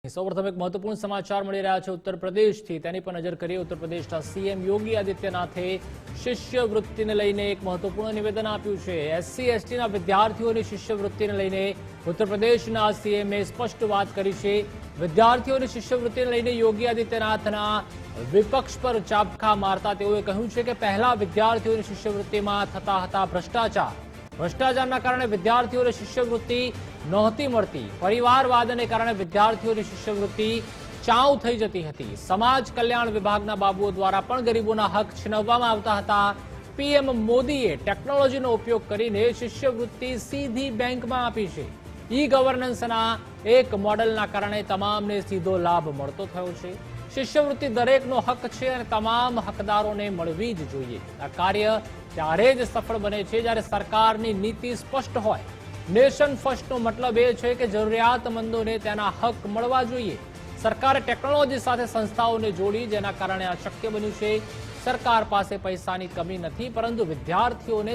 સૌપ્રથમ એક મહત્વપૂર્ણ સમાચાર મળી રહ્યા છે ઉત્તર પ્રદેશથી, તેની પર નજર કરીએ। ઉત્તર પ્રદેશના સીએમ યોગી આદિત્યનાથે શિષ્યવૃત્તિને લઈને એક મહત્વપૂર્ણ નિવેદન આપ્યું છે। એસસી એસટીના વિદ્યાર્થીઓની શિષ્યવૃત્તિને લઈને ઉત્તર પ્રદેશના સીએમએ સ્પષ્ટ વાત કરી છે। વિદ્યાર્થીઓની શિષ્યવૃત્તિને લઈને યોગી આદિત્યનાથના વિપક્ષ પર ચાબખા મારતા તેઓએ કહ્યું છે કે પહેલા વિદ્યાર્થીઓની શિષ્યવૃત્તિમાં થતા હતા ભ્રષ્ટાચારના કારણે વિદ્યાર્થીઓને શિષ્યવૃત્તિ નહોતી મળતી। પરિવારવાદને કારણે વિદ્યાર્થીઓની શિષ્યવૃત્તિ ચાઉ થઈ જતી હતી। સમાજ કલ્યાણ વિભાગના બાબુઓ દ્વારા પણ ગરીબોના હક છીનવવામાં આવતા હતા। પીએમ મોદીએ ટેકનોલોજીનો ઉપયોગ કરીને શિષ્યવૃત્તિ સીધી બેંકમાં આપી છે। ઈ ગવર્નન્સના એક મોડલના કારણે તમામને સીધો લાભ મળતો થયો છે। શિષ્યવૃત્તિ દરેકનો હક છે અને તમામ હકદારોને મળવી જ જોઈએ। આ કાર્ય ત્યારે જ સફળ બને છે જ્યારે સરકારની નીતિ સ્પષ્ટ હોય। નેશન ફર્સ્ટનો મતલબ એ છે કે જરૂરિયાતમંદોને તેના હક મળવા જોઈએ। સરકારે ટેકનોલોજી સાથે સંસ્થાઓને જોડી, જેના કારણે આ શક્ય બન્યું છે। સરકાર પાસે પૈસાની કમી નથી, પરંતુ વિદ્યાર્થીઓને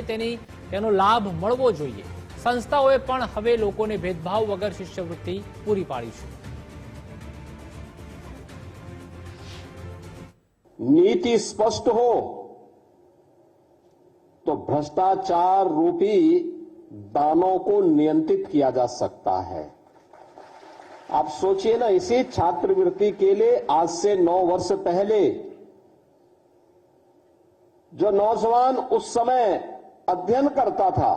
તેનો લાભ મળવો જોઈએ। સંસ્થાઓએ પણ હવે લોકોને ભેદભાવ વગર શિષ્યવૃત્તિ પૂરી પાડી છે। नीति स्पष्ट हो तो भ्रष्टाचार रूपी दानों को नियंत्रित किया जा सकता है। आप सोचिए ना, इसी छात्रवृत्ति के लिए आज से 9 वर्ष पहले जो नौजवान उस समय अध्ययन करता था,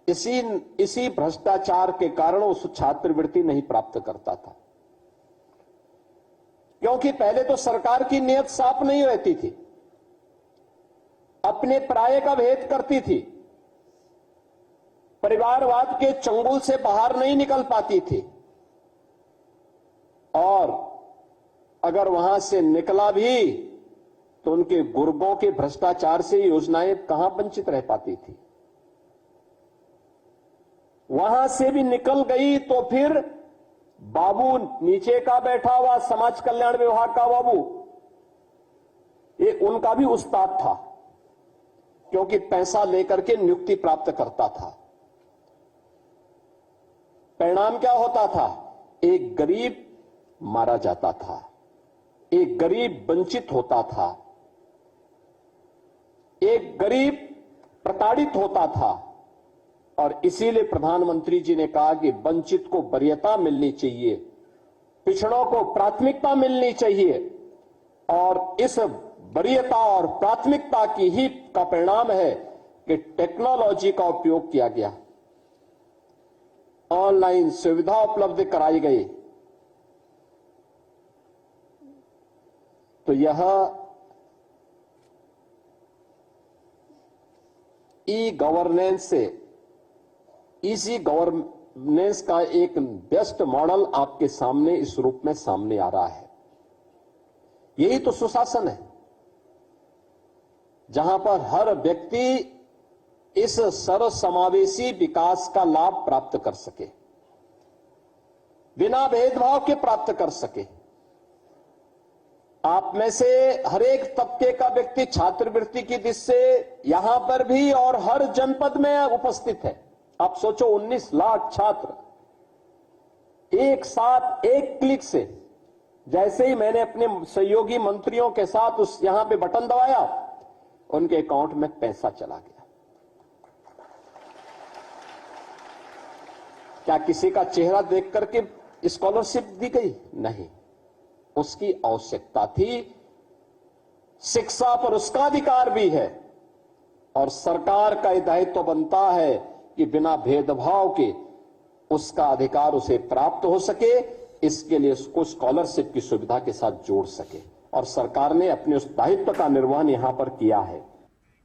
इसी भ्रष्टाचार के कारण उस छात्रवृत्ति नहीं प्राप्त करता था, क्योंकि पहले तो सरकार की नीयत साफ नहीं रहती थी, अपने पराये का भेद करती थी, परिवारवाद के चंगुल से बाहर नहीं निकल पाती थी, और अगर वहां से निकला भी तो उनके गुर्गों के भ्रष्टाचार से योजनाएं कहां वंचित रह पाती थी। वहां से भी निकल गई तो फिर बाबू, नीचे का बैठा हुआ समाज कल्याण विभाग का बाबू, ये उनका भी उस्ताद था, क्योंकि पैसा लेकर के नियुक्ति प्राप्त करता था। परिणाम क्या होता था? एक गरीब मारा जाता था, एक गरीब वंचित होता था, एक गरीब प्रताड़ित होता था। और इसीलिए प्रधानमंत्री जी ने कहा कि वंचित को वरीयता मिलनी चाहिए, पिछड़ों को प्राथमिकता मिलनी चाहिए, और इस वरीयता और प्राथमिकता की ही का परिणाम है कि टेक्नोलॉजी का उपयोग किया गया, ऑनलाइन सुविधा उपलब्ध कराई गई। तो यह ई गवर्नेंस से, इसी गवर्नेंस का एक बेस्ट मॉडल आपके सामने इस रूप में सामने आ रहा है। यही तो सुशासन है, जहां पर हर व्यक्ति इस सर्वसमावेशी विकास का लाभ प्राप्त कर सके, बिना भेदभाव के प्राप्त कर सके। आप में से हर एक तबके का व्यक्ति छात्रवृत्ति की दिशा से यहां पर भी और हर जनपद में उपस्थित है। आप सोचो, 19 लाख छात्र एक साथ एक क्लिक से, जैसे ही मैंने अपने सहयोगी मंत्रियों के साथ यहां पे बटन दबाया, उनके अकाउंट में पैसा चला गया। क्या किसी का चेहरा देख करके स्कॉलरशिप दी गई? नहीं, उसकी आवश्यकता थी। शिक्षा पर उसका अधिकार भी है, और सरकार का यह दायित्व बनता है कि बिना भेदभाव के उसका अधिकार उसे प्राप्त हो सके, इसके लिए उसको स्कॉलरशिप की सुविधा के साथ जोड़ सके। और सरकार ने अपने उस दायित्व का निर्वहन यहां पर किया है।